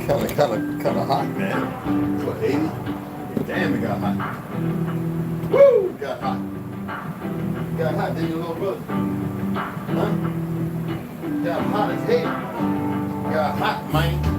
Kind of hot, man. What, 80? Damn, it got hot. Woo! It got hot. It got hot, didn't you, little brother? Huh? It got hot as hell. It got hot, man.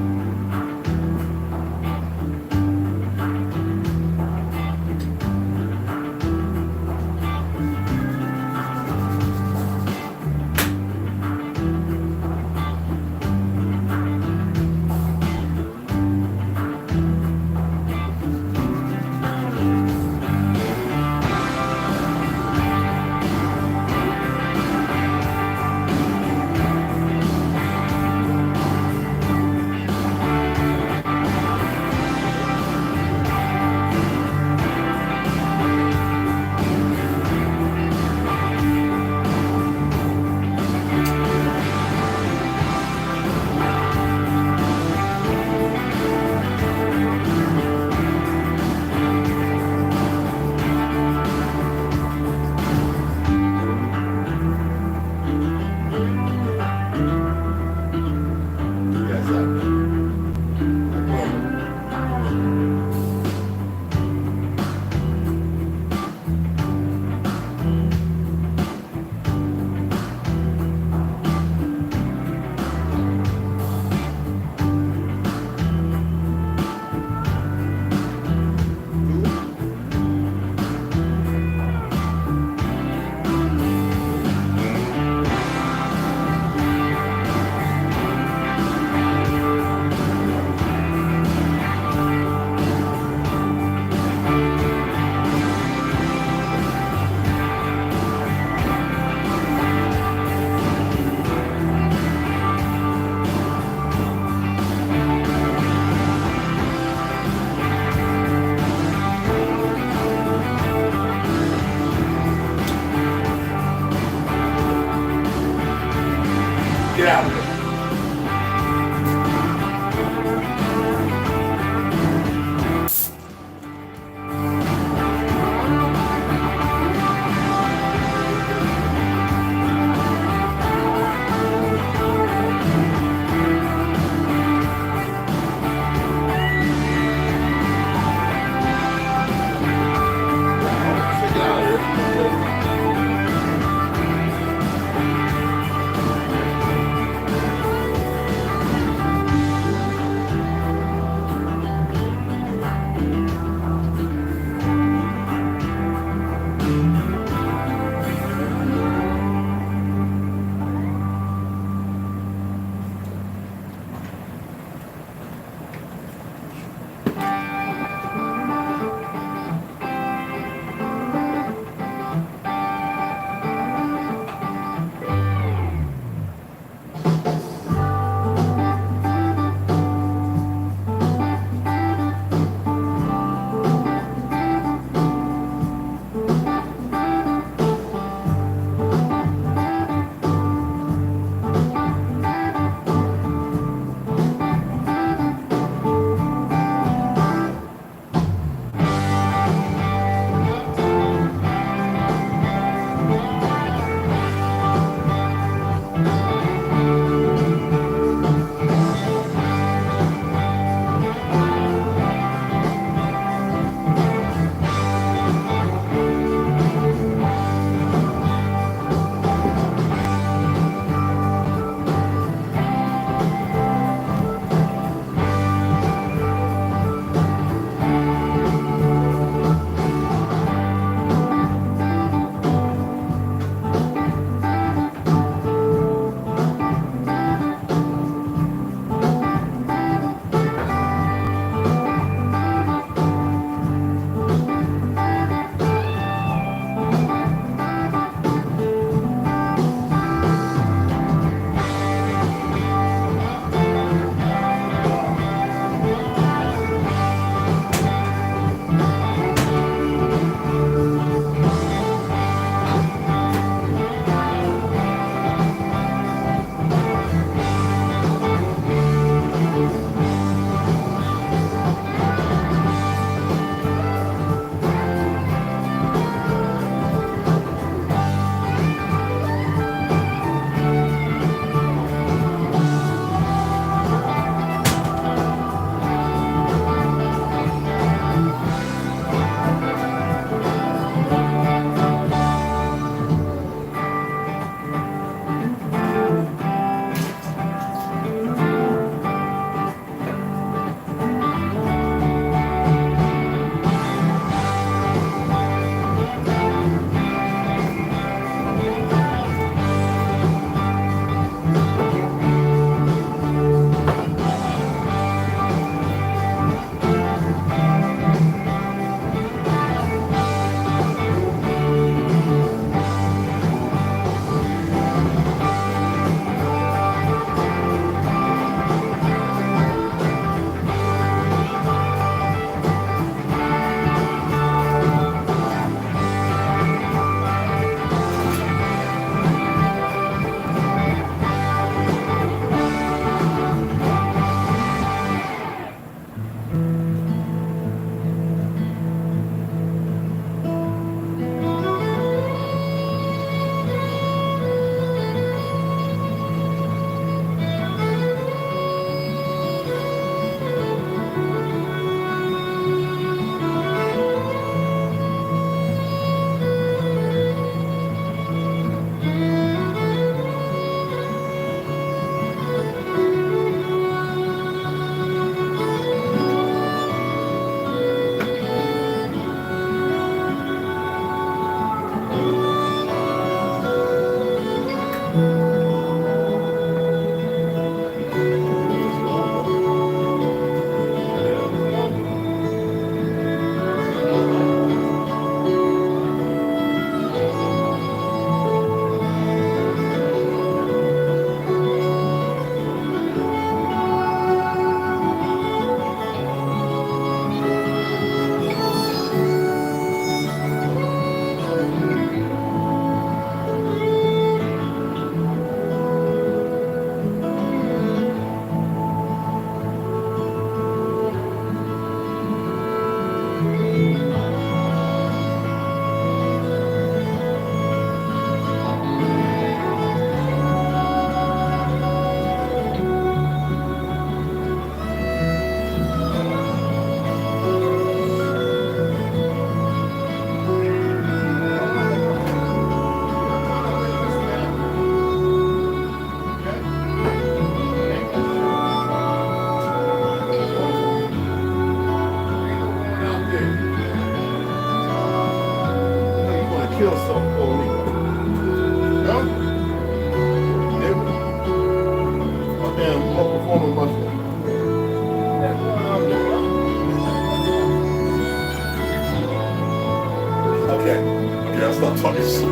stop talking shit.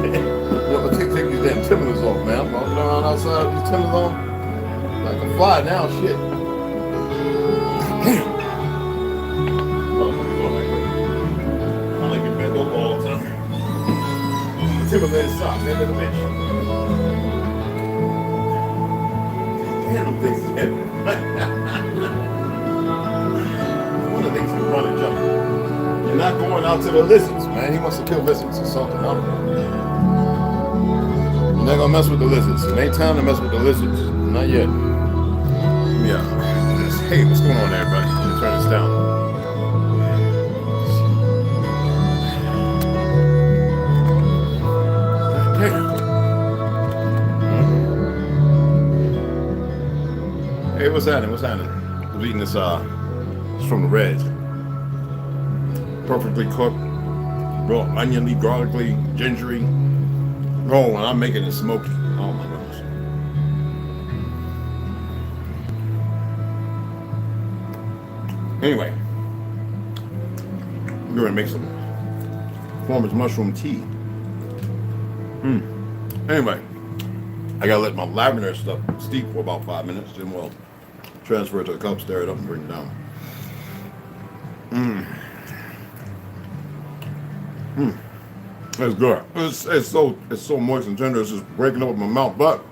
Yo, take these damn Timberlands off, man. I'm walking around outside with these Timberlands on. Like a fly now, shit. Damn. I like it bent over all the time. Timberland socks, end of the bench. Damn, them things is heavy. One of the things is run and jump. You're not going out to the lizards, man. He wants to kill lizards or something. I don't know. You're not gonna mess with the lizards. It ain't time to mess with the lizards. Not yet. Yeah. Hey, what's going on there, everybody? Let me turn this down. Hey, what's happening? What's happening? I was eating this, it's from the Reds. Perfectly cooked, raw oniony, garlicky, gingery. Oh, and I'm making it smoky. Oh my goodness. Anyway, I'm going to make some performance mushroom tea. Anyway, I gotta let my lavender stuff steep for about 5 minutes, then we'll transfer it to the cup, stir it up, and bring it down. It's good. It's so moist and tender. It's just breaking up in my mouth. But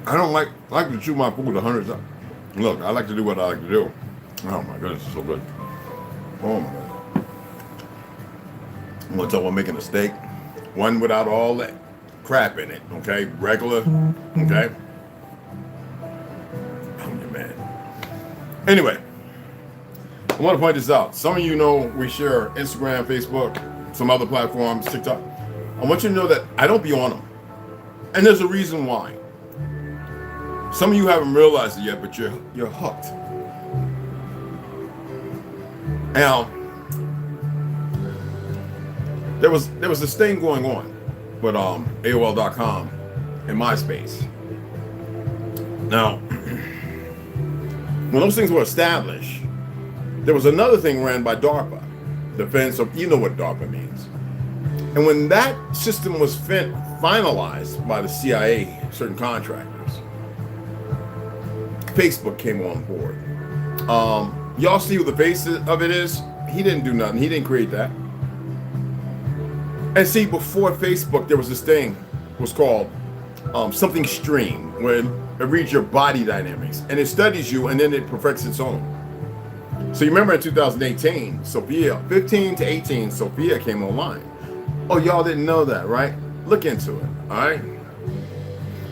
I don't like to chew my food 100 times. Look, I like to do what I like to do. Oh my goodness, it's so good. Oh my god. I'm gonna tell you, I'm making a steak, one without all that crap in it. Okay, regular. Okay. Oh man. Anyway, I want to point this out. Some of you know we share Instagram, Facebook, some other platforms, TikTok. I want you to know that I don't be on them. And there's a reason why. Some of you haven't realized it yet, but you're hooked. Now, there was this thing going on with AOL.com and MySpace. Now, when those things were established, there was another thing ran by DARPA, Defense of, you know what DARPA means. And when that system was finalized by the CIA, certain contractors, Facebook came on board. Y'all see what the face of it is? He didn't do nothing. He didn't create that. And see, before Facebook, there was this thing, it was called something stream, where it reads your body dynamics and it studies you, and then it perfects its own. So you remember in 2018, Sophia, 15 to 18, Sophia came online. Oh, y'all didn't know that, right? Look into it, all right?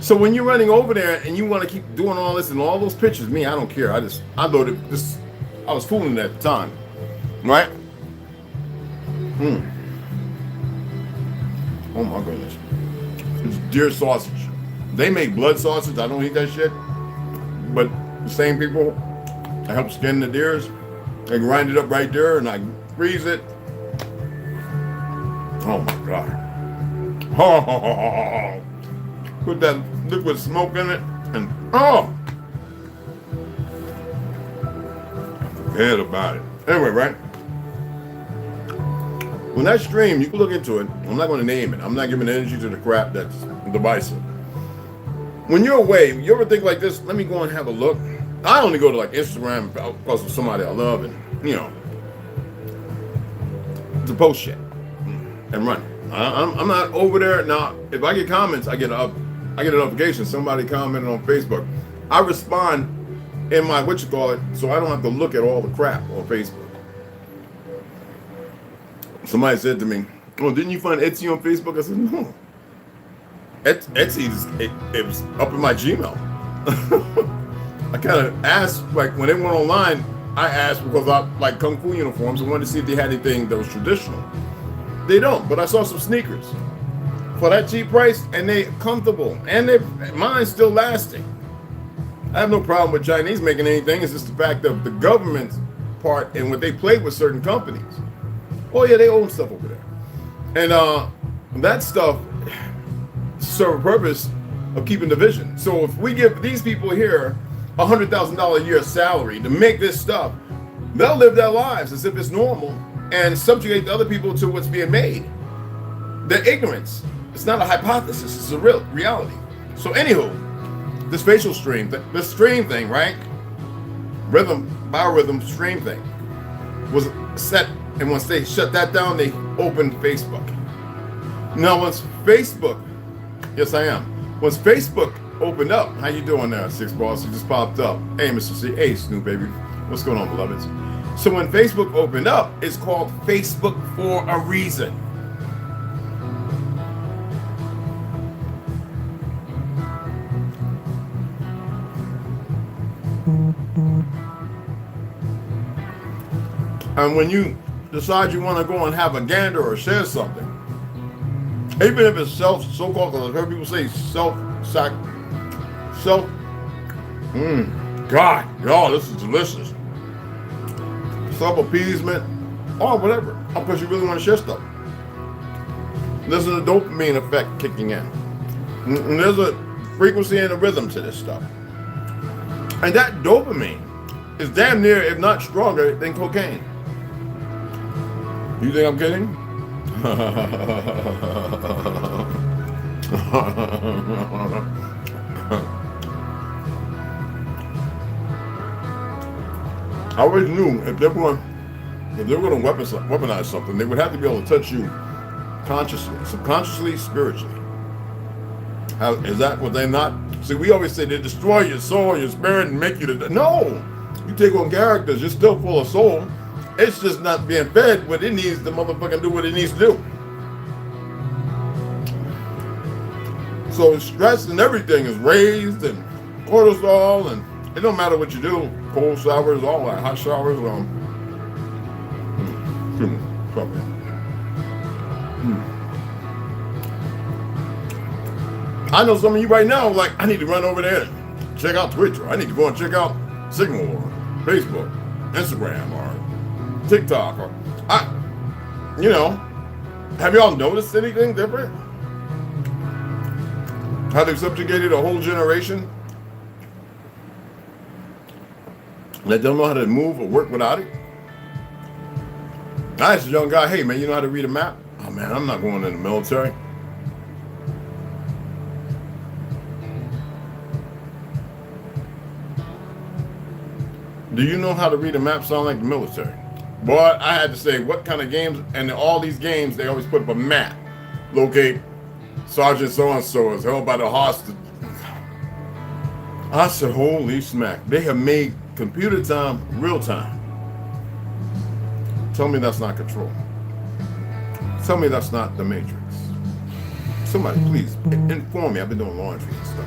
So when you're running over there and you want to keep doing all this and all those pictures, me, I don't care. I loaded this. I was fooling at the time, right? Oh my goodness. It's deer sausage. They make blood sausage. I don't eat that shit. But the same people that help skin the deers, they grind it up right there and I freeze it. Oh my God. Oh, put that liquid smoke in it and oh, forget about it. Anyway, right? When that stream, you can look into it. I'm not going to name it. I'm not giving energy to the crap that's divisive. When you're away, you ever think like this? Let me go and have a look. I only go to like Instagram because of somebody I love and, you know, to post shit and run. I'm not over there now. If I get comments, I get a notification. Somebody commented on Facebook. I respond in my so I don't have to look at all the crap on Facebook. Somebody said to me, "Oh, didn't you find Etsy on Facebook?" I said, "No. Etsy's it was up in my Gmail." I kind of asked, like when they went online, I asked because I like Kung Fu uniforms. I wanted to see if they had anything that was traditional. They don't, but I saw some sneakers for that cheap price, and they comfortable, and mine's still lasting. I have no problem with Chinese making anything. It's just the fact of the government part and what they play with certain companies. Oh yeah, they own stuff over there, and that stuff serve a purpose of keeping the vision. So if we give these people here $100,000 a year salary to make this stuff, they'll live their lives as if it's normal and subjugate the other people to what's being made. their ignorance. It's not a hypothesis, it's a real reality. So anywho, this facial stream, this stream thing, right? Rhythm, biorhythm stream thing was set, and once they shut that down, they opened Facebook. Now once Facebook, yes I am, once Facebook opened up, how you doing there, Six Boss? You just popped up. Hey Mr. C, hey Snoop baby, what's going on beloveds? So when Facebook opened up, it's called Facebook for a reason. And when you decide you want to go and have a gander or share something, even if it's so-called, I've heard people say God, y'all, this is delicious. Self-appeasement, or whatever, because you really want to share stuff. There's a dopamine effect kicking in. And there's a frequency and a rhythm to this stuff. And that dopamine is damn near, if not stronger, than cocaine. You think I'm kidding? I always knew if they were going to weaponize something, they would have to be able to touch you consciously, subconsciously, spiritually. Is that what they're not? See, we always say they destroy your soul, your spirit, and make you the... No! You take on characters, you're still full of soul. It's just not being fed what it needs to motherfucking do what it needs to do. So stress and everything is raised, and cortisol, and it don't matter what you do. Cold showers, all that, hot showers. I know some of you right now, like, I need to run over there and check out Twitch, or I need to go and check out Signal, or Facebook, Instagram, or TikTok, or have y'all noticed anything different? How they've subjugated a whole generation that don't know how to move or work without it? I asked a young guy, hey man, you know how to read a map? Oh man, I'm not going in the military. Do you know how to read a map? Sound like the military. Boy, I had to say, what kind of games? And in all these games, they always put up a map. Locate Sergeant so-and-so is held by the hostage. I said, holy smack. They have made computer time real time. Tell me that's not control. Tell me that's not the Matrix. Somebody, please, inform me. I've been doing laundry and stuff.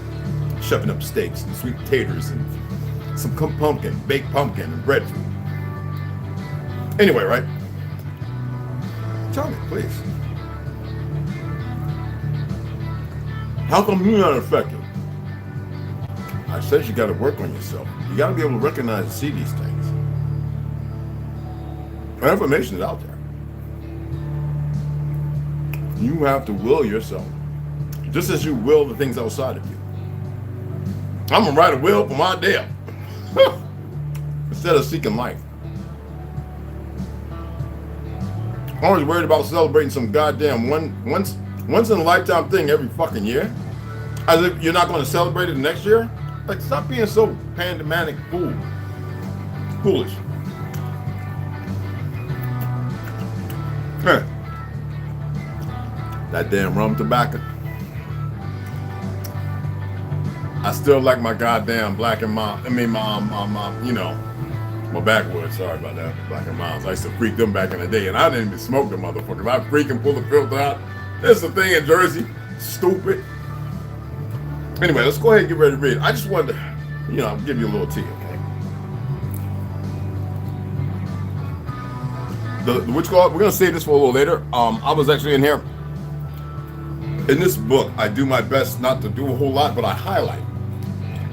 Shoving up steaks and sweet potatoes and some pumpkin, baked pumpkin and breadfruit. Anyway, right? Tell me, please. How come you're not effective? I said you got to work on yourself. You got to be able to recognize and see these things. The information is out there. You have to will yourself, just as you will the things outside of you. I'm gonna write a will for my death instead of seeking life. I'm always worried about celebrating some goddamn once in a lifetime thing every fucking year, as if you're not going to celebrate it next year. Like, stop being so pandemonic foolish. Hey, that damn rum tobacco. I still like my goddamn black and mild. I mean, my backwoods. Sorry about that. Black and milds. I used to freak them back in the day, and I didn't even smoke the motherfuckers. I freaking pull the filter out. There's a thing in Jersey. Stupid. Anyway, let's go ahead and get ready to read. I just wanted to, give you a little tea, okay? We're gonna save this for a little later. I was actually in here. In this book, I do my best not to do a whole lot, but I highlight.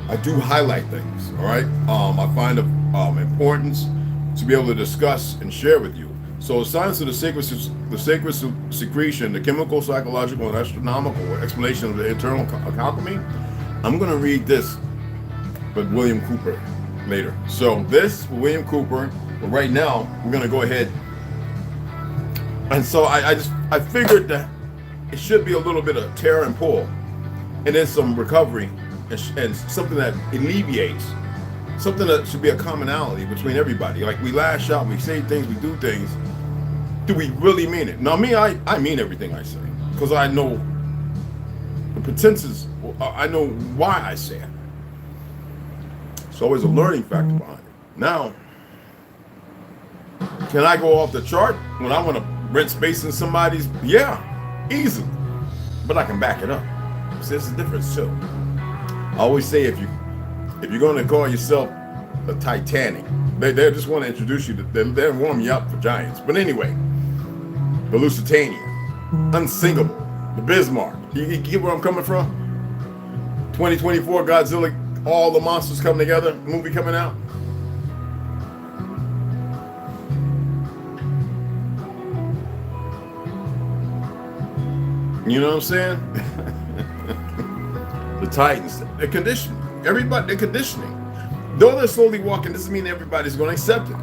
I do highlight things, all right? I find of importance to be able to discuss and share with you. So science of the sacred secretion, the chemical, psychological, and astronomical explanation of the internal alchemy. I'm going to read this with William Cooper later. So this, William Cooper, but right now, we're going to go ahead. And so I figured that it should be a little bit of tear and pull, and then some recovery, and something that alleviates, something that should be a commonality between everybody. Like we lash out, we say things, we do things. Do we really mean it? Now, me, I mean everything I say, because I know the potentials. I know why I say it. It's always a learning factor behind it. Now, can I go off the chart when I want to rent space in somebody's? Yeah, easily. But I can back it up. So there's a difference too. I always say if you're going to call yourself a Titanic, they just want to introduce you to them. They'll warm you up for giants. But anyway, the Lusitania, Unsinkable, the Bismarck. You get where I'm coming from? 2024 Godzilla, all the monsters coming together, movie coming out. You know what I'm saying? The Titans, they're conditioning. Everybody, they're conditioning. Though they're slowly walking, doesn't mean everybody's going to accept it.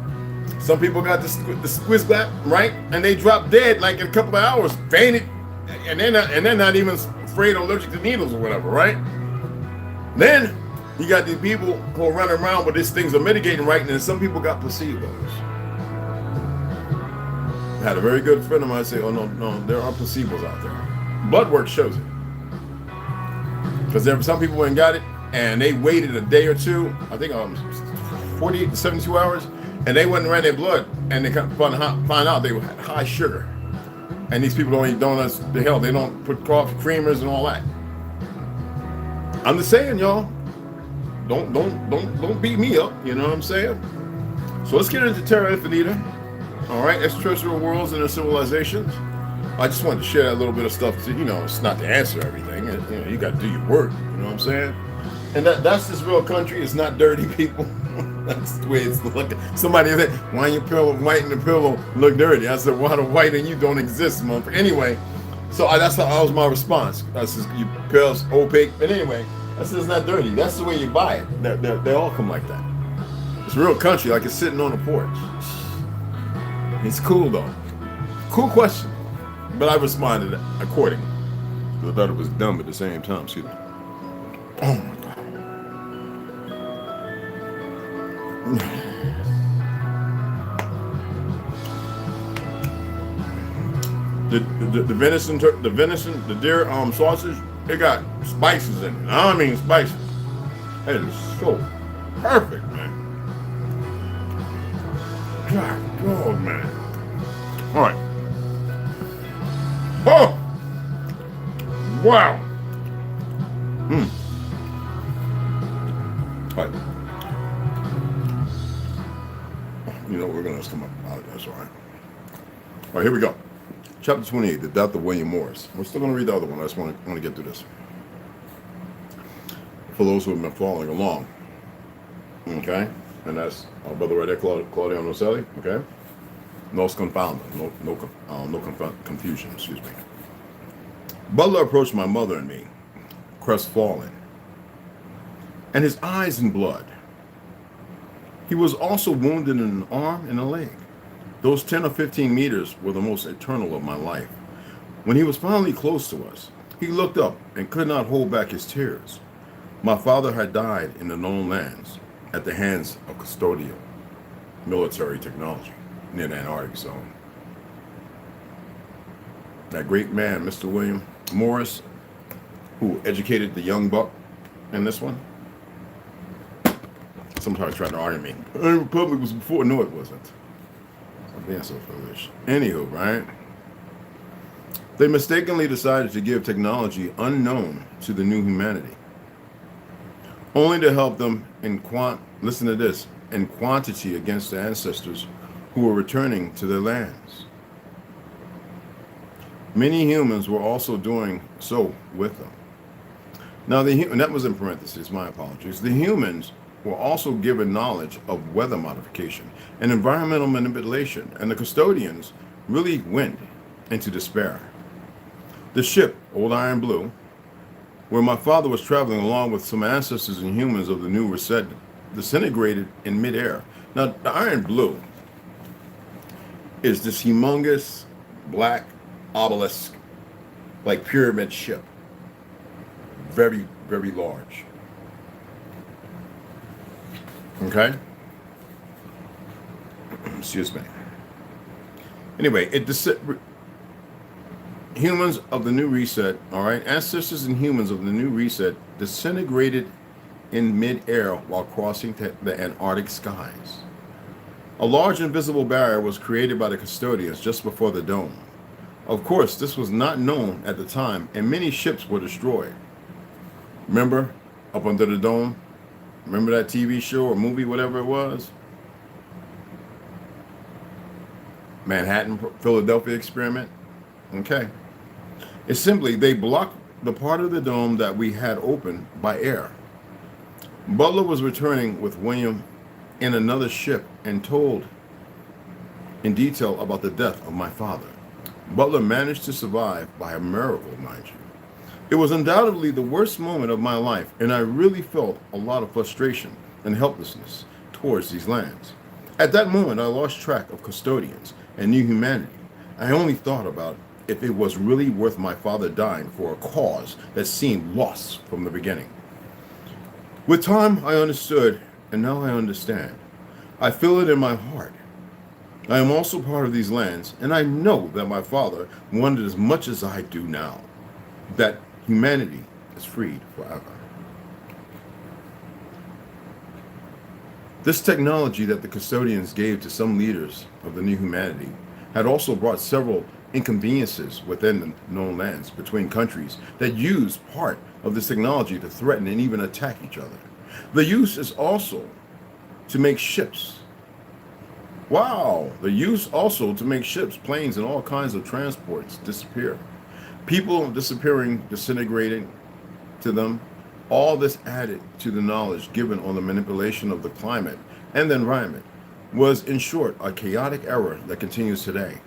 Some people got the squiz clap, right? And they drop dead like in a couple of hours, fainted, and they're not even afraid or allergic to needles or whatever, right? Then you got these people who are running around with these things are mitigating, right? And then some people got placebos. I had a very good friend of mine say, "Oh no, there are placebos out there. Blood work shows it." Because there were some people who ain't got it, and they waited a day or two, I think 48 to 72 hours, and they went and ran their blood, and they find out they had high sugar. And these people don't eat donuts, the hell, they don't put coffee creamers and all that. I'm just saying, y'all, don't beat me up, you know what I'm saying? So let's get into Terra Infinita, all right, extraterrestrial worlds and their civilizations. I just wanted to share that little bit of stuff to, it's not to answer everything. You got to do your work, you know what I'm saying? And that's this real country. It's not dirty people. That's the way it's looking. Somebody said, "Why your pillow white and the pillow look dirty?" I said, "Why the white and you don't exist, motherfucker?" Anyway, so that was my response. I said, "You pills opaque." But anyway, I said, "It's not dirty. That's the way you buy it. They all come like that. It's a real country, like it's sitting on a porch. It's cool though. Cool question." But I responded accordingly. I thought it was dumb at the same time. Excuse me. Oh my God. The venison, the deer sausage, it got spices in it. I mean spices. It is so perfect, man. God, man. All right. Oh! Wow! All right. You know, we're going to come up out of this, all right? All right, here we go. Chapter 28, The Death of William Morris. We're still going to read the other one. I just want to get through this. For those who have been following along. Okay? And that's our brother right there, Claudio Nocelli. Okay? No confusion, excuse me. Butler approached my mother and me, crestfallen, and his eyes in blood. He was also wounded in an arm and a leg. Those 10 or 15 meters were the most eternal of my life. When he was finally close to us, he looked up and could not hold back his tears. My father had died in the known lands at the hands of custodial military technology near the Antarctic zone. That great man, Mr. William Morris, who educated the young buck in this one. Sometimes trying to argue me. The Republic was before. No, it wasn't. I'm being so foolish. Anywho, right? They mistakenly decided to give technology unknown to the new humanity, only to help them listen to this, in quantity against the ancestors who were returning to their lands. Many humans were also doing so with them. Now, and that was in parentheses, my apologies. The humans were also given knowledge of weather modification and environmental manipulation, and the custodians really went into despair. The ship, Old Iron Blue, where my father was traveling along with some ancestors and humans of the new reset, disintegrated in midair. Now, the Iron Blue is this humongous black obelisk like pyramid ship. Very, very large. Okay? Excuse me. Anyway, humans of the new reset, all right, ancestors and humans of the new reset disintegrated in mid-air while crossing the Antarctic skies. A large invisible barrier was created by the custodians just before the dome. Of course, this was not known at the time, and many ships were destroyed. Remember, up under the dome? Remember that TV show or movie, whatever it was? Manhattan, Philadelphia experiment? Okay. It's simply, they blocked the part of the dome that we had open by air. Butler was returning with William in another ship and told in detail about the death of my father. Butler managed to survive by a miracle, mind you. It was undoubtedly the worst moment of my life, and I really felt a lot of frustration and helplessness towards these lands. At that moment, I lost track of custodians and new humanity. I only thought about if it was really worth my father dying for a cause that seemed lost from the beginning. With time, I understood, and now I understand. I feel it in my heart. I am also part of these lands, and I know that my father wanted as much as I do now, that humanity is freed forever. This technology that the custodians gave to some leaders of the new humanity had also brought several inconveniences within the known lands between countries that use part of this technology to threaten and even attack each other. The use is also to make ships. Wow! The use also to make ships, planes, and all kinds of transports disappear. People disappearing, disintegrating to them. All this added to the knowledge given on the manipulation of the climate and the environment was, in short, a chaotic era that continues today.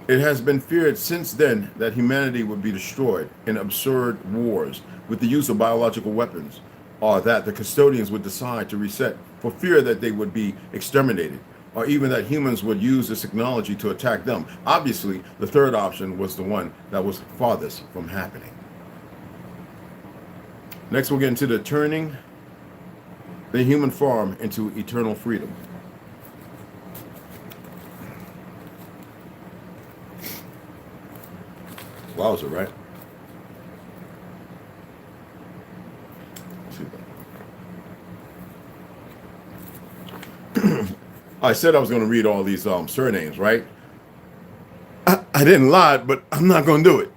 It has been feared since then that humanity would be destroyed in absurd wars with the use of biological weapons, or that the custodians would decide to reset for fear that they would be exterminated, or even that humans would use this technology to attack them. Obviously, the third option was the one that was farthest from happening. Next, we'll get into the turning the human farm into eternal freedom. Wowzer, right? I said I was going to read all these surnames, right? I didn't lie, but I'm not going to do it.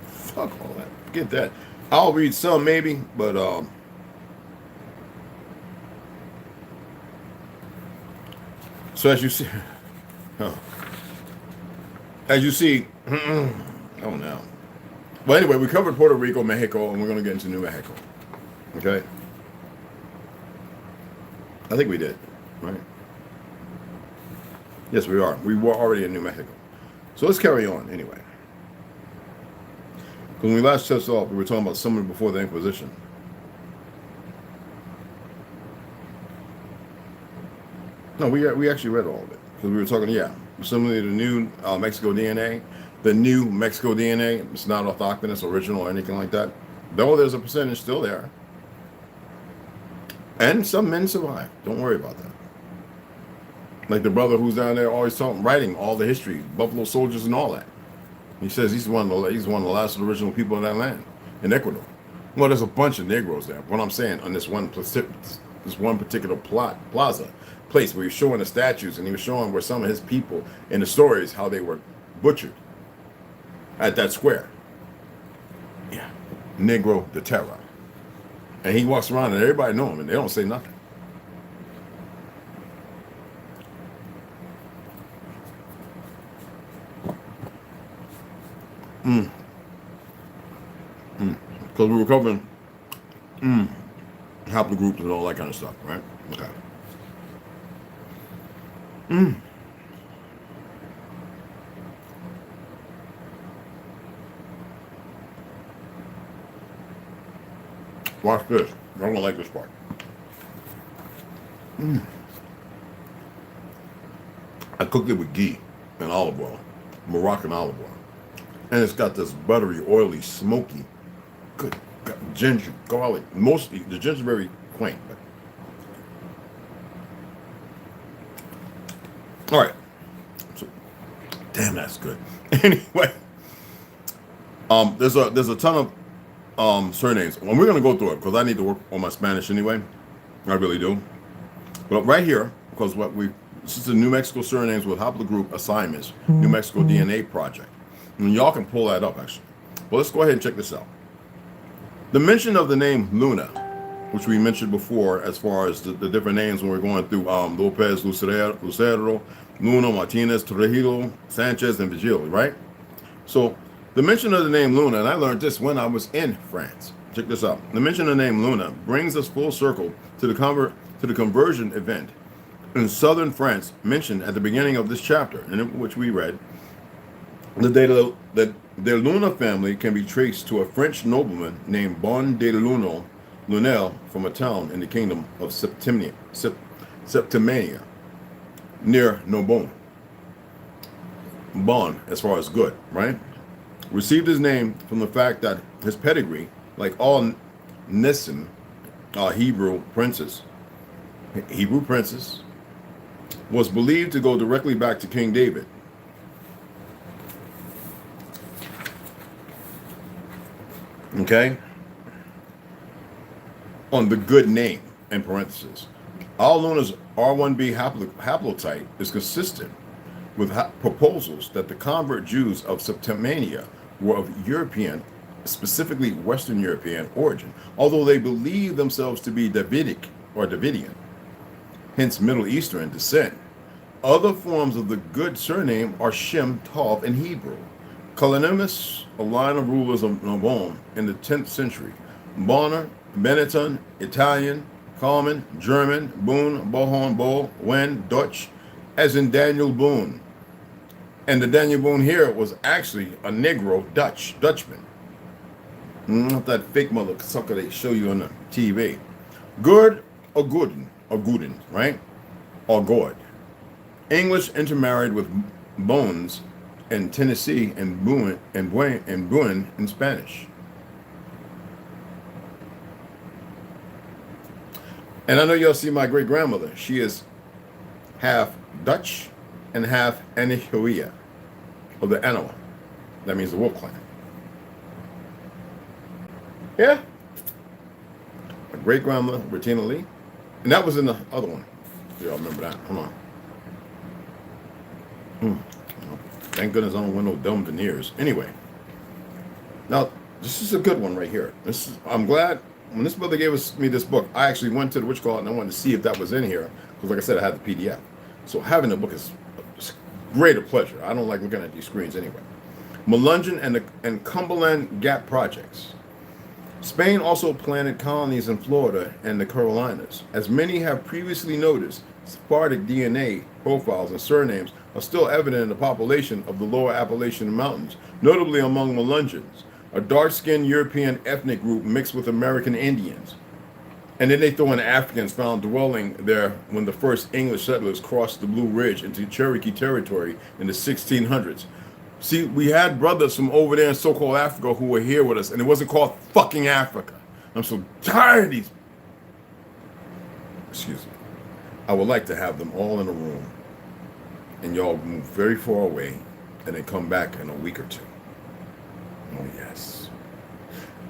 Fuck all that. Forget that. I'll read some maybe, but so as you see, oh no. Well, anyway, we covered Puerto Rico, Mexico, and we're going to get into New Mexico. Okay. I think we did, right? Yes, we are. We were already in New Mexico. So let's carry on anyway. Because when we last touched off, we were talking about someone before the Inquisition. No, we actually read all of it. Because we were talking, similarly to the new Mexico DNA. The new Mexico DNA, it's not orthogonous, original, or anything like that. Though there's a percentage still there. And some men survive. Don't worry about that. Like the brother who's down there always writing all the history, Buffalo Soldiers and all that. He says he's one of the last original people in that land, in Ecuador. Well, there's a bunch of Negroes there. What I'm saying, on this one particular place where he's showing the statues, and he was showing where some of his people in the stories, how they were butchered at that square. Yeah, Negro de Terra. And he walks around and everybody know him and they don't say nothing. Because we were covering haplogroups and all that kind of stuff, right? Okay. Watch this. You're gonna like this part. I cooked it with ghee and olive oil, Moroccan olive oil. And it's got this buttery, oily, smoky, good ginger, garlic. Mostly the ginger very quaint. But. All right. So, damn, that's good. Anyway, there's a ton of surnames. Well, we're gonna go through it because I need to work on my Spanish anyway. I really do. But right here, because this is the New Mexico surnames with haplogroup assignments, New Mexico DNA Project. And y'all can pull that up, actually. But let's go ahead and check this out. The mention of the name Luna, which we mentioned before as far as the different names when we're going through Lopez, Lucero, Luna, Martinez, Trujillo, Sanchez, and Vigil, right? So the mention of the name Luna, and I learned this when I was in France. Check this out. The mention of the name Luna brings us full circle to the conversion event in southern France mentioned at the beginning of this chapter, in which we read the data that their Luna family can be traced to a French nobleman named Bon de Lunel from a town in the kingdom of Septimania near Narbonne. Bon, as far as good, right? Received his name from the fact that his pedigree, like all Nissim, Hebrew princes, was believed to go directly back to King David. Okay? On the good name, in parentheses. All Luna's R1b haplotype is consistent with proposals that the convert Jews of Septimania were of European, specifically Western European origin, although they believe themselves to be Davidic or Davidian, hence Middle Eastern descent. Other forms of the good surname are Shem Tov in Hebrew. Kalanimus, a line of rulers of Narbonne in the 10th century. Bonner, Benetton, Italian, Common, German, Boone, Bohorn, Bo, Wen, Dutch, as in Daniel Boone. And the Daniel Boone here was actually a Negro Dutchman. Not that fake mother sucker they show you on the TV. Good or Gooden, right? Or good. English intermarried with Bones in Tennessee and Boone in Spanish. And I know y'all see my great grandmother. She is half Dutch and half Anahuia of the Anawa. That means the Wolf Clan. Yeah. My great grandmother, Bettina Lee. And that was in the other one. Y'all remember that? Hold on. Thank goodness I don't wear no dumb veneers. Anyway. Now, this is a good one right here. I'm glad when this brother gave me this book, I actually went to the witch call and I wanted to see if that was in here. Because like I said, I had the PDF. So having the book is greater pleasure. I don't like looking at these screens anyway. Melungeon and Cumberland Gap projects. Spain also planted colonies in Florida and the Carolinas. As many have previously noticed, Sephardic DNA profiles and surnames are still evident in the population of the lower Appalachian Mountains, notably among Melungeons, a dark-skinned European ethnic group mixed with American Indians. And then they throw in Africans found dwelling there when the first English settlers crossed the Blue Ridge into Cherokee territory in the 1600s. See, we had brothers from over there in so-called Africa who were here with us, and it wasn't called fucking Africa. I'm so tired of these. Excuse me. I would like to have them all in a room, and y'all move very far away, and then come back in a week or two. Oh, yes.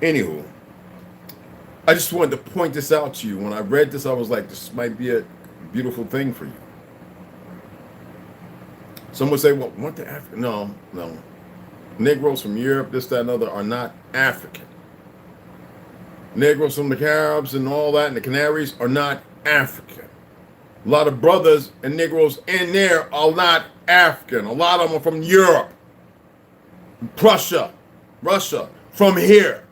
Anywho, I just wanted to point this out to you. When I read this, I was like, this might be a beautiful thing for you. Some would say, well, what the African? No. Negroes from Europe, this, that, and other are not African. Negroes from the Caribs and all that and the Canaries are not African. A lot of brothers and Negroes in there are not African. A lot of them are from Europe, Prussia, Russia, from here.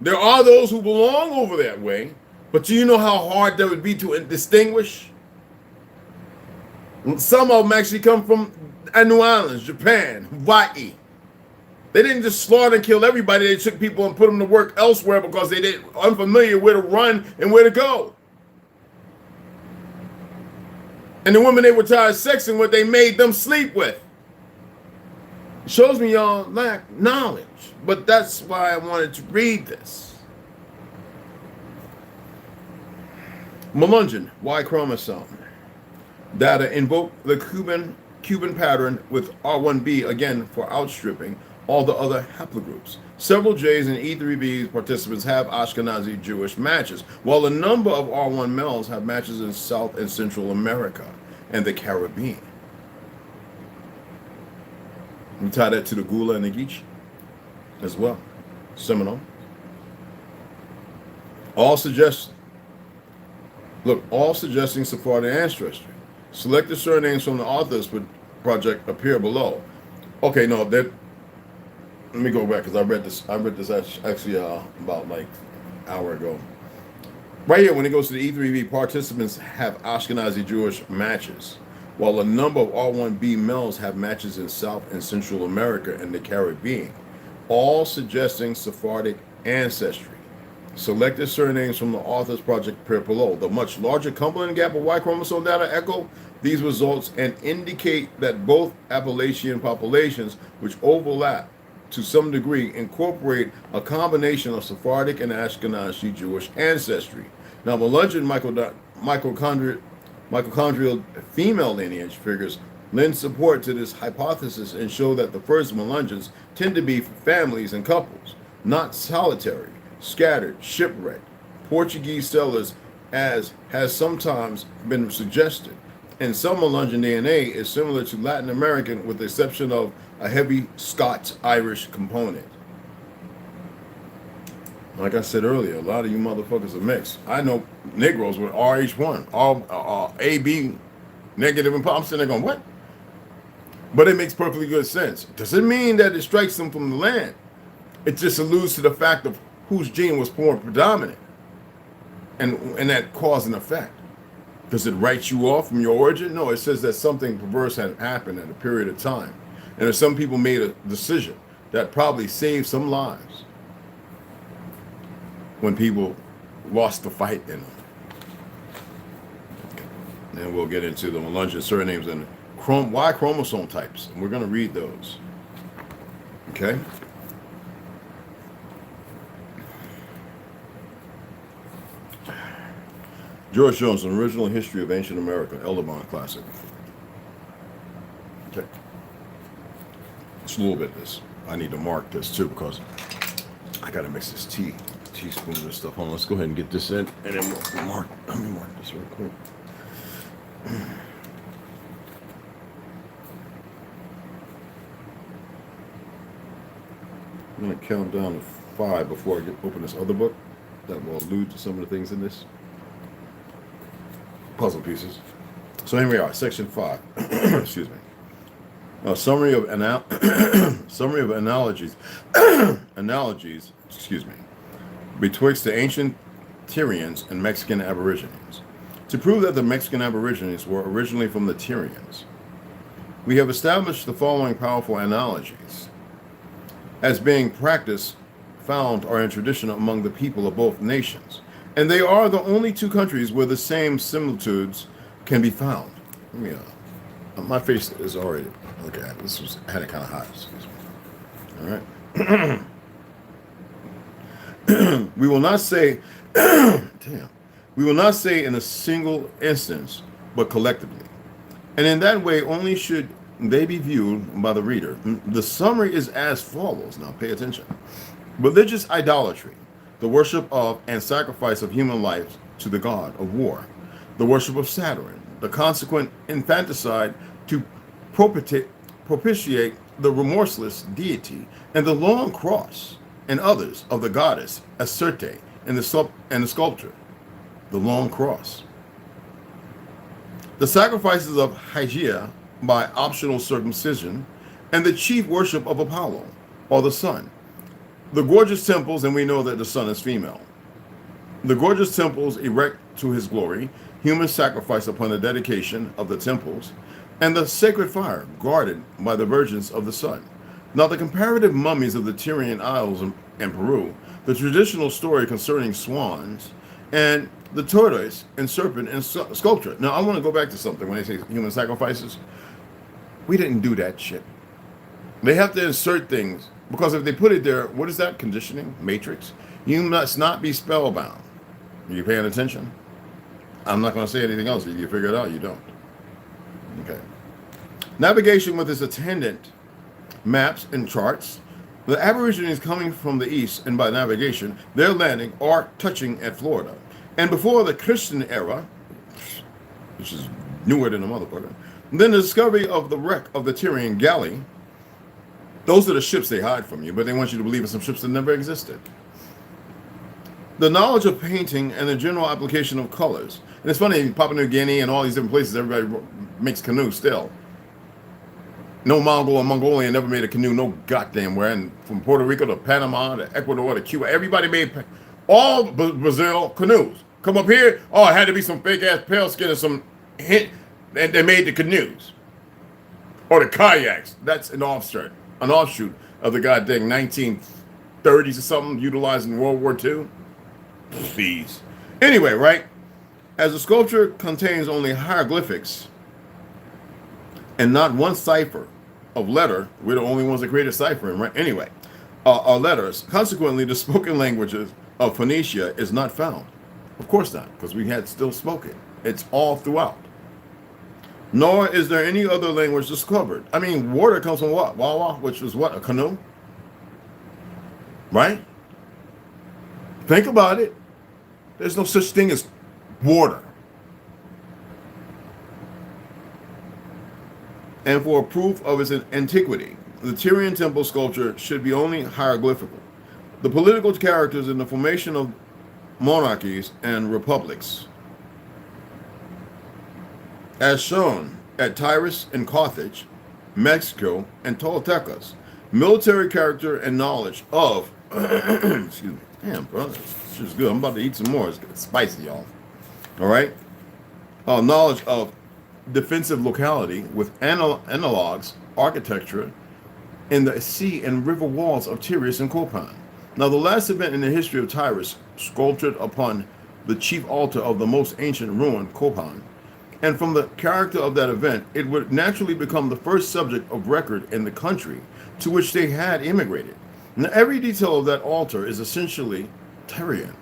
There are those who belong over that way, but do you know how hard that would be to distinguish? Some of them actually come from Anu Islands, Japan, Hawaii. They didn't just slaughter and kill everybody. They took people and put them to work elsewhere because they didn't unfamiliar where to run and where to go. And the women they were tired of sexing with, they made them sleep with. Shows me y'all lack knowledge, but that's why I wanted to read this. Melungeon, Y chromosome. Data invoke the Cuban pattern with R1b again for outstripping all the other haplogroups. Several J's and E3B's participants have Ashkenazi Jewish matches, while a number of R1 males have matches in South and Central America and the Caribbean. We tie that to the Gula and the Geechee as well. Seminole. All suggesting Sephardic ancestry. Selected surnames from the authors project appear below. Okay, no, let me go back because I read this actually about like an hour ago. Right here, when it goes to the E3B, participants have Ashkenazi Jewish matches, while a number of R1b males have matches in South and Central America and the Caribbean, all suggesting Sephardic ancestry. Selected surnames from the author's project appear below. The much larger Cumberland gap of Y chromosome data echo these results and indicate that both Appalachian populations, which overlap to some degree, incorporate a combination of Sephardic and Ashkenazi Jewish ancestry. Now, Melungeon mitochondrial female lineage figures lend support to this hypothesis and show that the first Melungeons tend to be families and couples, not solitary, scattered, shipwrecked Portuguese settlers, as has sometimes been suggested. And some Melungeon DNA is similar to Latin American with the exception of a heavy Scots-Irish component. Like I said earlier, a lot of you motherfuckers are mixed. I know Negroes with RH1, all AB negative and I'm sitting there going, what? But it makes perfectly good sense. Does it mean that it strikes them from the land? It just alludes to the fact of whose gene was more predominant and that cause and effect. Does it write you off from your origin? No, it says that something perverse had happened at a period of time. And if some people made a decision that probably saved some lives when people lost the fight in them. And we'll get into the Melungeon surnames and Y chromosome types. And we're going to read those. Okay? George Jones, An Original History of Ancient America, Elderbond Classic. Okay. It's a little bit this. I need to mark this too because I got to mix this teaspoon of this stuff. Hold on, let's go ahead and get this in and then we'll mark. Let me mark this real quick. I'm going to count down to 5 before I open this other book that will allude to some of the things in this. Puzzle pieces. So here we are, section 5. Excuse me. A summary of analogies. Analogies. Excuse me. Betwixt the ancient Tyrians and Mexican Aborigines, to prove that the Mexican Aborigines were originally from the Tyrians. We have established the following powerful analogies as being practiced, found, or in tradition among the people of both nations. And they are the only two countries where the same similitudes can be found. Let me, my face is already, okay, I had it kind of hot, excuse me. All right. We will not say, we will not say in a single instance, but collectively. And in that way, only should they be viewed by the reader. The summary is as follows. Now, pay attention. Religious idolatry. The worship of and sacrifice of human life to the god of war, the worship of Saturn, the consequent infanticide to propitiate the remorseless deity, and the long cross and others of the goddess Astarte and the sculpture, the long cross. The sacrifices of Hygeia by optional circumcision, and the chief worship of Apollo, or the sun. The gorgeous temples, and we know that the sun is female. The gorgeous temples erect to his glory, human sacrifice upon the dedication of the temples, and the sacred fire guarded by the virgins of the sun. Now the comparative mummies of the Tyrian Isles in Peru, the traditional story concerning swans, and the tortoise and serpent and sculpture. Now I want to go back to something when they say human sacrifices. We didn't do that shit. They have to insert things because if they put it there, what is that? Conditioning? Matrix? You must not be spellbound. Are you paying attention? I'm not going to say anything else. If you figure it out, you don't. Okay. Navigation with its attendant maps and charts. The Aborigines coming from the east and by navigation, they're landing or touching at Florida. And before the Christian era, which is newer than the motherfucker, then the discovery of the wreck of the Tyrian galley. Those are the ships they hide from you, but they want you to believe in some ships that never existed. The knowledge of painting and the general application of colors. And it's funny, Papua New Guinea and all these different places, everybody makes canoes still. No Mongol or Mongolian ever made a canoe no goddamn where. And from Puerto Rico to Panama to Ecuador to Cuba, everybody made all Brazil canoes. Come up here, oh, it had to be some fake ass pale skin and some hint, and they made the canoes. Or the kayaks. That's an offshoot of the goddamn 1930s or something, utilized in World War II. Please. Anyway, right? As the sculpture contains only hieroglyphics and not one cipher of letter, we're the only ones that created ciphering, right? Anyway, letters. Consequently, the spoken languages of Phoenicia is not found. Of course not, because we had still spoken. It's all throughout. Nor is there any other language discovered. I mean, water comes from what? Wawa, which was what? A canoe? Right? Think about it. There's no such thing as water. And for proof of its antiquity, the Tyrian temple sculpture should be only hieroglyphical. The political characters in the formation of monarchies and republics, as shown at Tyrus and Carthage, Mexico, and Toltecas, military character and knowledge of, excuse me, damn, bro, this is good. I'm about to eat some more. It's spicy, y'all. All right? Knowledge of defensive locality with analogs, architecture, in the sea and river walls of Tyrus and Copan. Now, the last event in the history of Tyrus, sculptured upon the chief altar of the most ancient ruin, Copan, and from the character of that event, it would naturally become the first subject of record in the country to which they had immigrated. Now, every detail of that altar is essentially Tyrian.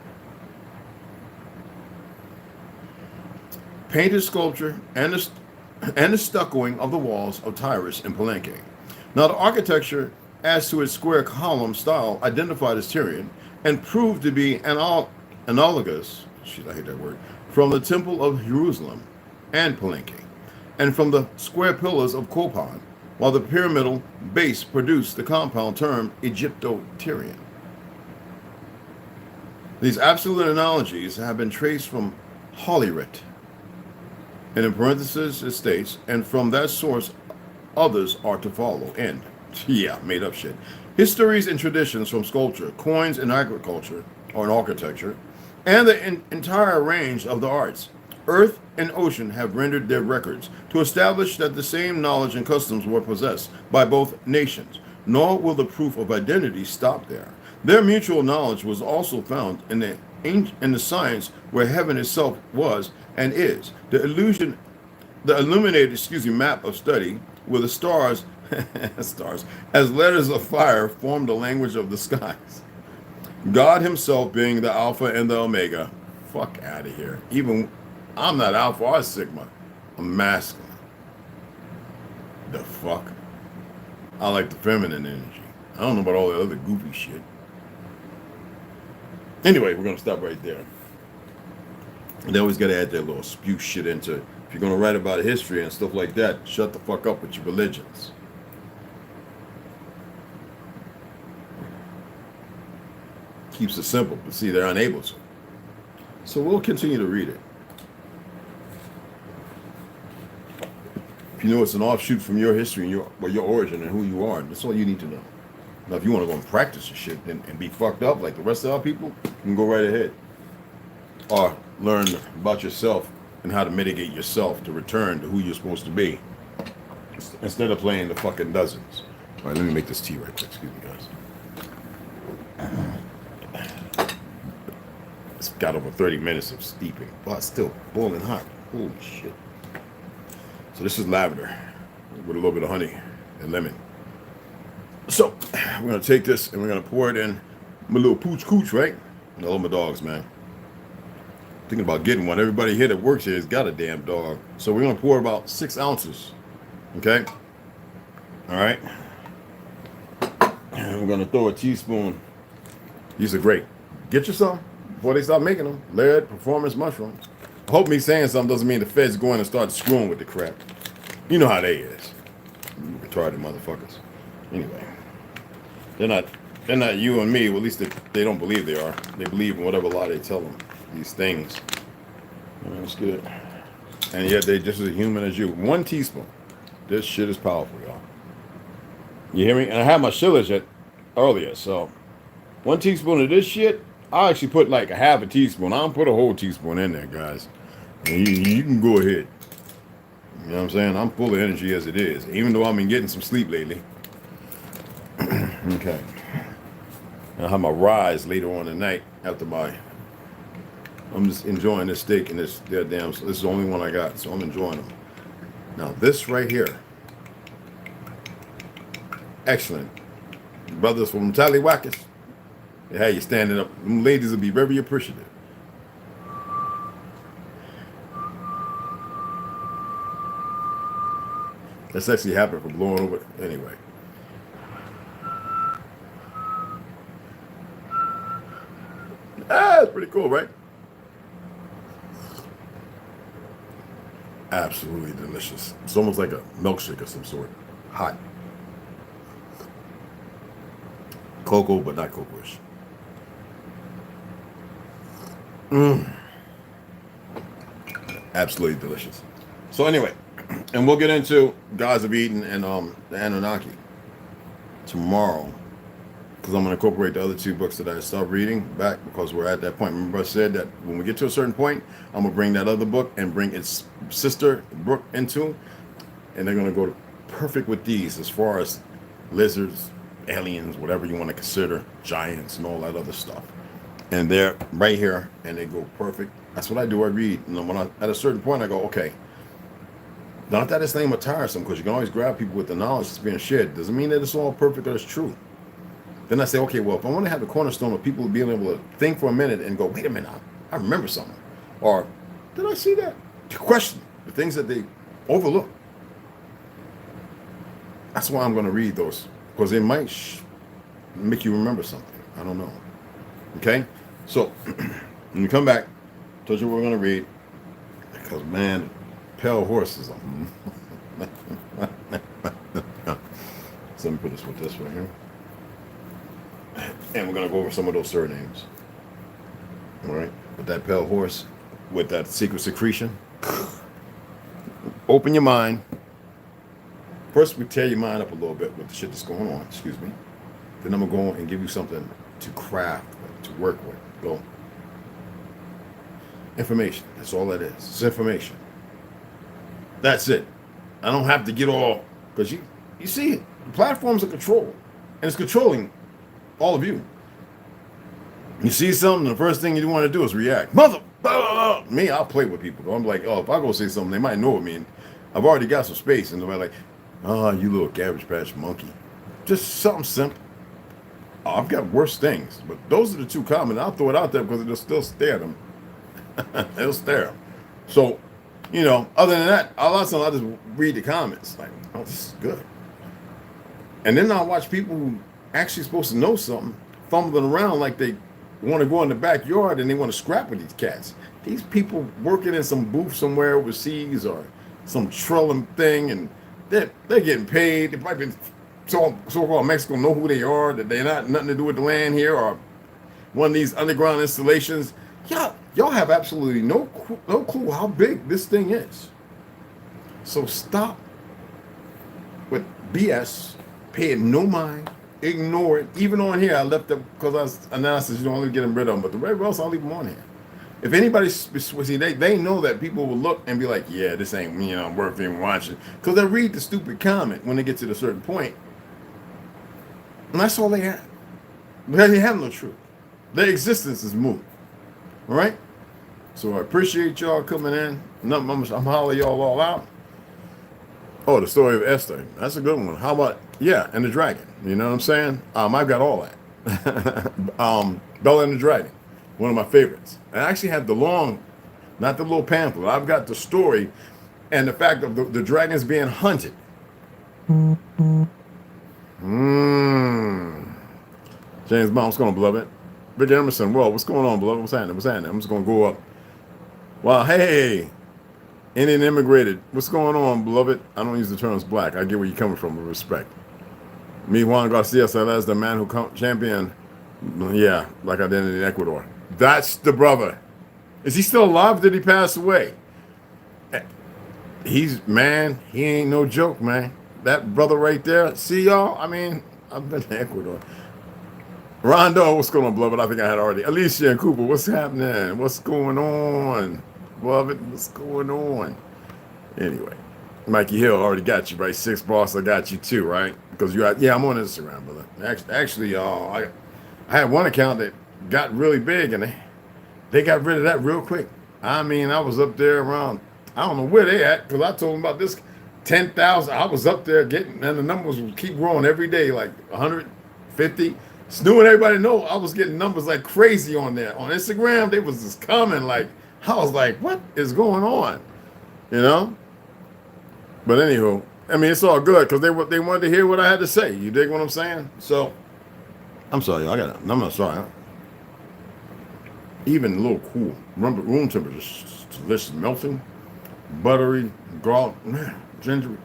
Painted sculpture and the stuccoing of the walls of Tyrus and Palenque. Now, the architecture, as to its square column style, identified as Tyrian and proved to be analogous, shit, I hate that word, from the Temple of Jerusalem and Palenque, and from the square pillars of Copan, while the pyramidal base produced the compound term Egypto-Tyrian. These absolute analogies have been traced from Hollyrit, and in parentheses it states, and from that source others are to follow. End. Yeah, made up shit. Histories and traditions from sculpture, coins and agriculture, or in architecture, and the entire range of the arts. Earth and ocean have rendered their records to establish that the same knowledge and customs were possessed by both nations, nor will the proof of identity stop there. Their mutual knowledge was also found in the science where heaven itself was and is. The illuminated, map of study where the stars, as letters of fire form the language of the skies. God himself being the Alpha and the Omega. Fuck out of here. Even I'm not Alpha or Sigma. I'm masculine. The fuck? I like the feminine energy. I don't know about all the other goofy shit. Anyway, we're going to stop right there. And they always got to add their little spew shit into it. If you're going to write about history and stuff like that, shut the fuck up with your religions. Keeps it simple, but see, they're unable to. So we'll continue to read it. If you know it's an offshoot from your history and your origin and who you are, that's all you need to know. Now, if you want to go and practice your shit and be fucked up like the rest of our people, you can go right ahead. Or learn about yourself and how to mitigate yourself to return to who you're supposed to be. Instead of playing the fucking dozens. All right, let me make this tea right quick. Excuse me, guys. It's got over 30 minutes of steeping, but it's still boiling hot. Holy shit. So this is lavender with a little bit of honey and lemon. So we're gonna take this and we're gonna pour it in my little pooch cooch, right? I love my dogs, man. Thinking about getting one. Everybody here that works here has got a damn dog. So we're gonna pour about 6 ounces. Okay. All right. And we're gonna throw a teaspoon. These are great. Get you some before they start making them. Laird Performance Mushroom. I hope me saying something doesn't mean the feds go in and start screwing with the crap. You know how they is. Retarded motherfuckers. Anyway. They're not you and me. Well, at least they don't believe they are. They believe in whatever lie they tell them. These things. That's good. And yet they just as human as you. 1 teaspoon. This shit is powerful, y'all. You hear me? And I had my shillage earlier, so 1 teaspoon of this shit, I actually put like a half a teaspoon. I don't put a whole teaspoon in there, guys. And you can go ahead. You know what I'm saying? I'm full of energy as it is, even though I've been getting some sleep lately. Okay. I'll have my rise later on tonight after I'm just enjoying this steak and this goddamn. This is the only one I got, so I'm enjoying them. Now this right here, excellent. Brothers from Tallywackers, they had you standing up. Them ladies will be very appreciative. That's actually happened for blowing over. Anyway. It's pretty cool, right? Absolutely delicious. It's almost like a milkshake of some sort. Hot. Cocoa, but not cocoa-ish. Absolutely delicious. So anyway, and we'll get into Gods of Eden and the Anunnaki tomorrow. Because I'm going to incorporate the other 2 books that I stopped reading back because we're at that point. Remember I said that when we get to a certain point, I'm going to bring that other book and bring its sister book into, and they're going to go perfect with these as far as lizards, aliens, whatever you want to consider, giants and all that other stuff. And they're right here and they go perfect. That's what I do. I read. And when at a certain point I go, okay, not that it's lame or tiresome, because you can always grab people with the knowledge that's being shared. Doesn't mean that it's all perfect or it's true. Then I say, okay, well, if I want to have the cornerstone of people being able to think for a minute and go, wait a minute, I remember something. Or, did I see that? To question the things that they overlook. That's why I'm going to read those, because they might make you remember something. I don't know. Okay? So, when you come back, I told you what we're going to read. Because, man, pale horses. So let me put this with this right here. And we're going to go over some of those surnames. All right? With that pale horse, with that secret secretion. Open your mind. First, we tear your mind up a little bit with the shit that's going on. Excuse me. Then I'm going to go and give you something to craft with, to work with. Go. Information. That's all that is. It's information. That's it. I don't have to get all... Because you see it. The platforms are controlled. And it's controlling all of you. You see something, the first thing you want to do is react. Mother, blah, blah, blah. Me, I'll play with people. I'm like, oh, if I go say something, they might know me. And I've already got some space, and they're like, oh, you little Cabbage Patch monkey. Just something simple. Oh, I've got worse things, but those are the 2 common. I'll throw it out there because it'll still stare them. It'll stare them. So, you know, other than that, a lot of times I'll just read the comments. Like, oh, this is good. And then I'll watch people who actually supposed to know something fumbling around like they want to go in the backyard and they want to scrap with these cats. These people working in some booth somewhere overseas or some trilling thing, and they're getting paid. They might be so-called Mexico know who they are, that they're not nothing to do with the land here, or one of these underground installations. Y'all have absolutely no clue how big this thing is. So stop with BS, pay it no mind. Ignore it. Even on here, I left it because I was announced you don't only get them rid of them, but the red else I'll leave them on here. If anybody see, they know that people will look and be like, yeah, this ain't worth even watching, because they read the stupid comment when they get to a certain point, and that's all they have. They have no truth. Their existence is moot. All right. So I appreciate y'all coming in. I'm hollering y'all all out. Oh, the story of Esther. That's a good one. How about Yeah, and the dragon. You know what I'm saying? I've got all that. Bella and the Dragon, one of my favorites. I actually have the long, not the little pamphlet. I've got the story and the fact of the dragons being hunted. James Bond, what's going on, beloved? Big Emerson, whoa, what's going on, beloved? What's happening? What's happening? I'm just going to go up. Wow, hey, Indian immigrated. What's going on, beloved? I don't use the terms black. I get where you're coming from with respect. Me, Juan Garcia Salas, the man who championed, yeah, like I did in Ecuador. That's the brother. Is he still alive? Did he pass away? He's, man, he ain't no joke, man. That brother right there, see y'all? I mean, I've been to Ecuador. Rondo, what's going on, beloved? I think I had already. Alicia and Cooper, what's happening? What's going on? Beloved, what's going on? Anyway, Mikey Hill already got you, right? Six Boss, I got you too, right? Because you got, yeah, I'm on Instagram, brother. Actually, I had one account that got really big, and they got rid of that real quick. I mean, I was up there around, I don't know where they at, because I told them about this 10,000. I was up there getting, and the numbers would keep growing every day, like 150. Snoo and everybody know I was getting numbers like crazy on there. On Instagram, they was just coming like, I was like, what is going on? You know? But anywho, I mean, it's all good because they wanted to hear what I had to say. You dig what I'm saying? So, I'm sorry, I'm not sorry. Even a little cool. Remember, room temperature, delicious, melting, buttery, garlic, man, ginger,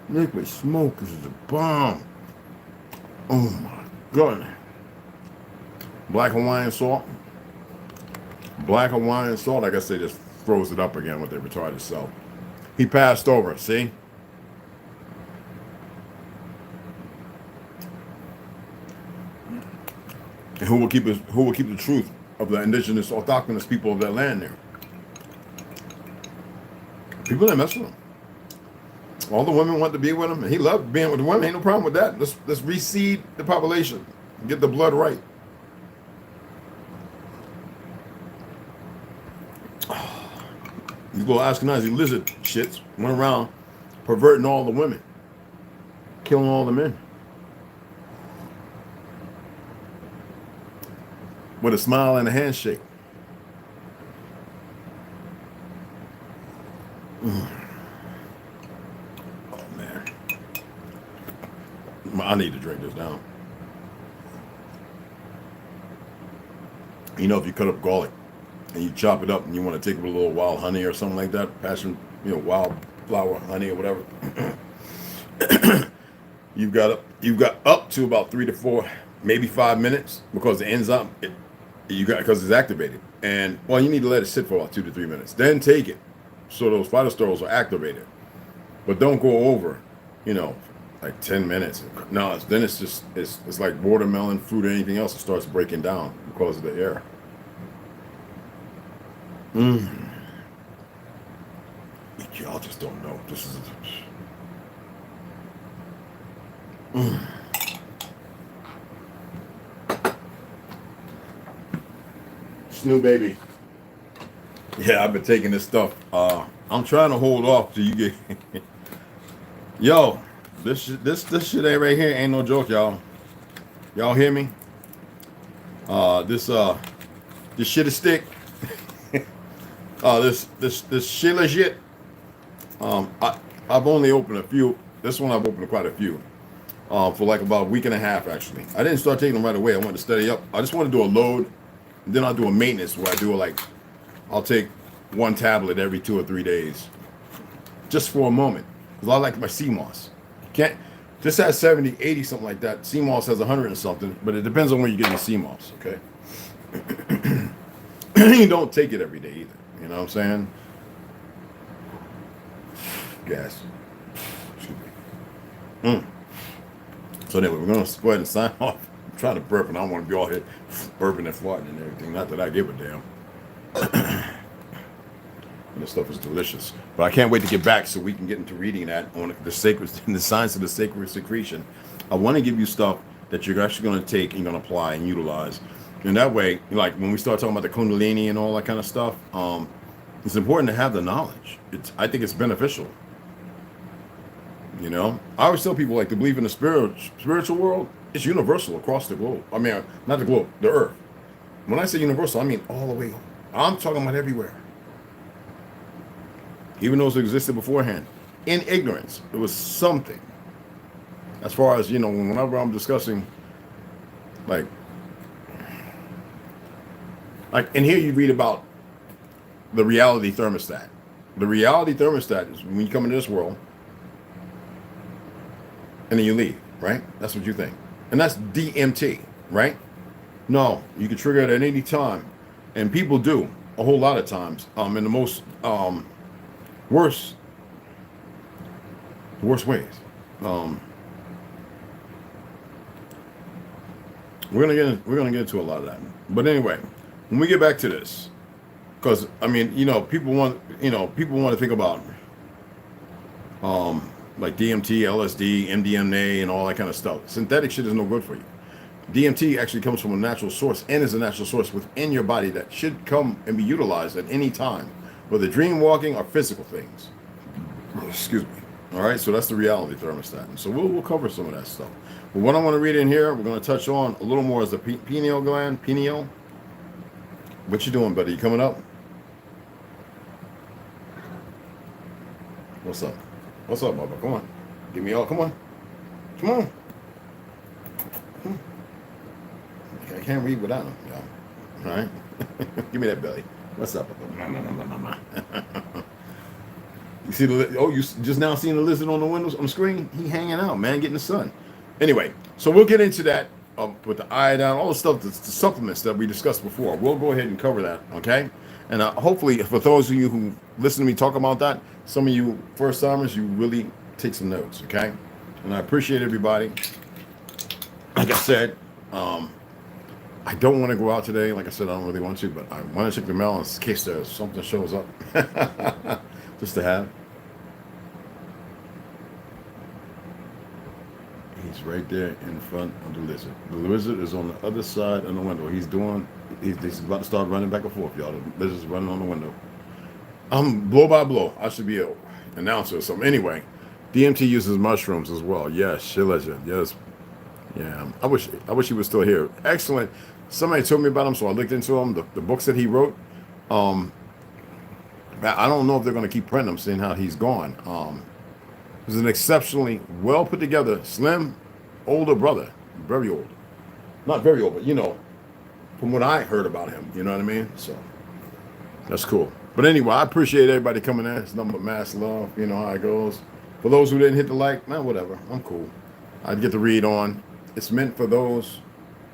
liquid smoke is the bomb. Oh my God. Black Hawaiian salt. Black Hawaiian salt, I guess they just froze it up again with their retarded self. He passed over, see? And who will keep the truth of the indigenous autochthonous people of that land there? People that mess with him. All the women want to be with him, and he loved being with the women. Ain't no problem with that. Let's reseed the population, get the blood right. These little Ashkenazi lizard shits went around perverting all the women, killing all the men. With a smile and a handshake. I need to drink this down. You know, if you cut up garlic and you chop it up and you want to take it with a little wild honey or something like that, passion, wildflower honey or whatever, you've got up to about 3 to 4, maybe 5 minutes because the enzyme because it's activated. And well, you need to let it sit for about 2 to 3 minutes. Then take it so those phytosterols are activated. But don't go over, like 10 minutes. No, then it's just it's like watermelon, fruit, or anything else. It starts breaking down because of the air. Y'all just don't know. This is. Snoo baby. Yeah, I've been taking this stuff. I'm trying to hold off till you get. Yo. This shit ain't right here ain't no joke, y'all. Y'all hear me? This shit is stick. This shit legit. I've only opened a few. This one I've opened quite a few. For like about a week and a half actually. I didn't start taking them right away. I wanted to steady up. I just want to do a load, and then I'll do a maintenance where I do I'll take one tablet every 2 or 3 days, just for a moment, because I like my sea moss. This has 70, 80, something like that. Sea moss has 100 and something, but it depends on where you get your sea moss, okay? You don't take it every day either, you know what I'm saying? Gas. So anyway, we're going to go ahead and sign off. I'm trying to burp, and I don't want to be all here burping and farting and everything. Not that I give a damn. This stuff is delicious, but I can't wait to get back so we can get into reading that on the science of the sacred secretion. I want to give you stuff that you're actually going to take and you're going to apply and utilize, and that way, like when we start talking about the Kundalini and all that kind of stuff, it's important to have the knowledge. I think it's beneficial. You know, I always tell people like to believe in the spiritual world. It's universal across the globe. I mean, not the globe, the earth. When I say universal, I mean all the way. I'm talking about everywhere. Even those who existed beforehand, in ignorance, it was something. As far as you know, whenever I'm discussing, like, and here you read about the reality thermostat. The reality thermostat is when you come into this world, and then you leave, right? That's what you think. And that's DMT, right? No, you can trigger it at any time. And people do a whole lot of times. In the most worst ways. We're gonna get into a lot of that. But anyway, when we get back to this, because I mean, people want to think about like DMT, LSD, MDMA, and all that kind of stuff. Synthetic shit is no good for you. DMT actually comes from a natural source and is a natural source within your body that should come and be utilized at any time, whether dream walking or physical things. Excuse me. All right, so that's the reality thermostat. And so we'll cover some of that stuff. But what I want to read in here, we're going to touch on a little more is the pineal gland. Pineal. What you doing, buddy? You coming up? What's up? What's up, Bubba? Come on. Give me all. Come on. Come on. I can't read without him, y'all. All right? Give me that belly. What's up, Bubba? You see you just now seeing the lizard on the windows on the screen? He hanging out, man, getting the sun. Anyway, so we'll get into that with the iodine, all the stuff, the supplements that we discussed before. We'll go ahead and cover that, okay? And hopefully, for those of you who listen to me talk about that, some of you first timers, you really take some notes, okay? And I appreciate everybody. Like I said, I don't want to go out today. Like I said, I don't really want to, but I want to check the mail in case there's something shows up, just to have. He's right there in front of the lizard. The lizard is on the other side of the window. He's about to start running back and forth, y'all. The lizard's running on the window. Blow by blow. I should be an announcer or something. Anyway, DMT uses mushrooms as well. Yes, Shilajah. Yes. Yeah. I wish he was still here. Excellent. Somebody told me about him, so I looked into him. The books that he wrote. I don't know if they're going to keep printing them, seeing how he's gone. He's an exceptionally well put together, slim, older brother. Very old. Not very old, but from what I heard about him, you know what I mean? So that's cool. But anyway, I appreciate everybody coming in. It's nothing but mass love. You know how it goes. For those who didn't hit the like, man, whatever. I'm cool. I'd get to read on. It's meant for those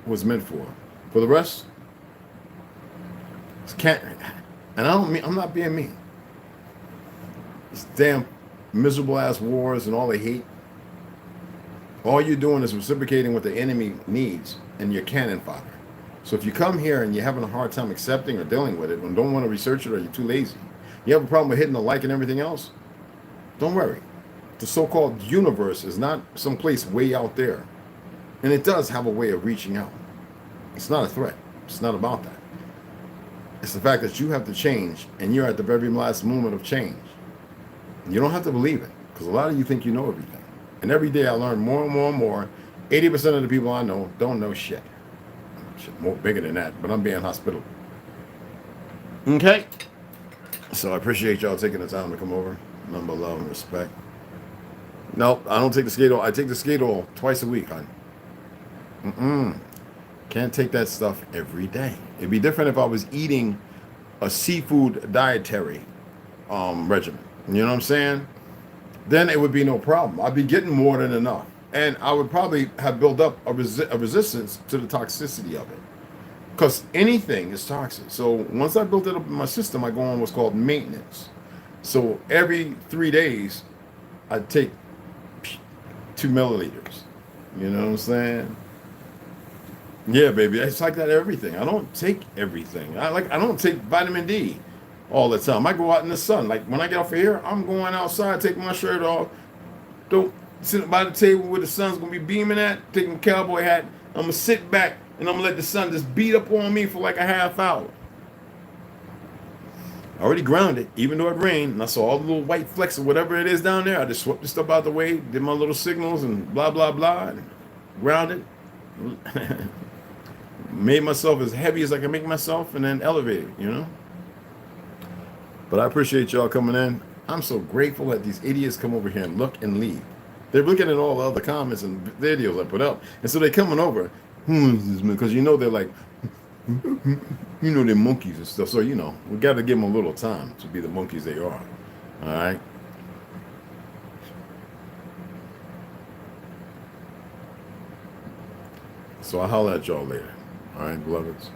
who it's meant for. For the rest, can't. And I'm not being mean. It's damn miserable ass wars and all the hate. All you're doing is reciprocating what the enemy needs and your cannon fodder. So if you come here and you're having a hard time accepting or dealing with it and don't want to research it or you're too lazy, you have a problem with hitting the like and everything else, don't worry. The so-called universe is not someplace way out there. And it does have a way of reaching out. It's not a threat. It's not about that. It's the fact that you have to change and you're at the very last moment of change. You don't have to believe it, because a lot of you think you know everything. And every day I learn more and more and more. 80% of the people I know don't know shit. Shit more bigger than that, but I'm being hospitable. Okay? So I appreciate y'all taking the time to come over. Number love and respect. No, I don't take the skate oil. I take the skate oil twice a week, hon. Can't take that stuff every day. It'd be different if I was eating a seafood dietary regimen. You know what I'm saying? Then it would be no problem. I'd be getting more than enough. And I would probably have built up a resistance to the toxicity of it. Because anything is toxic. So once I built it up in my system, I go on what's called maintenance. So every 3 days, I take 2 milliliters. You know what I'm saying? Yeah, baby. It's like that everything. I don't take everything. I don't take vitamin D all the time. I go out in the sun. Like when I get off of here, I'm going outside, take my shirt off. Don't sit by the table where the sun's gonna be beaming at, take my cowboy hat. I'm gonna sit back and I'm gonna let the sun just beat up on me for like a half hour. Already grounded, even though it rained, and I saw all the little white flecks or whatever it is down there. I just swept the stuff out the way, did my little signals and blah, blah, blah, and grounded. Made myself as heavy as I can make myself and then elevated, you know? But I appreciate y'all coming in. I'm so grateful that these idiots come over here and look and leave. They're looking at all the other comments and videos I put up. And so they're coming over, because you know they're like, you know, they're monkeys and stuff. So, you know, we got to give them a little time to be the monkeys they are. All right? So I'll holler at y'all later. All right, beloveds?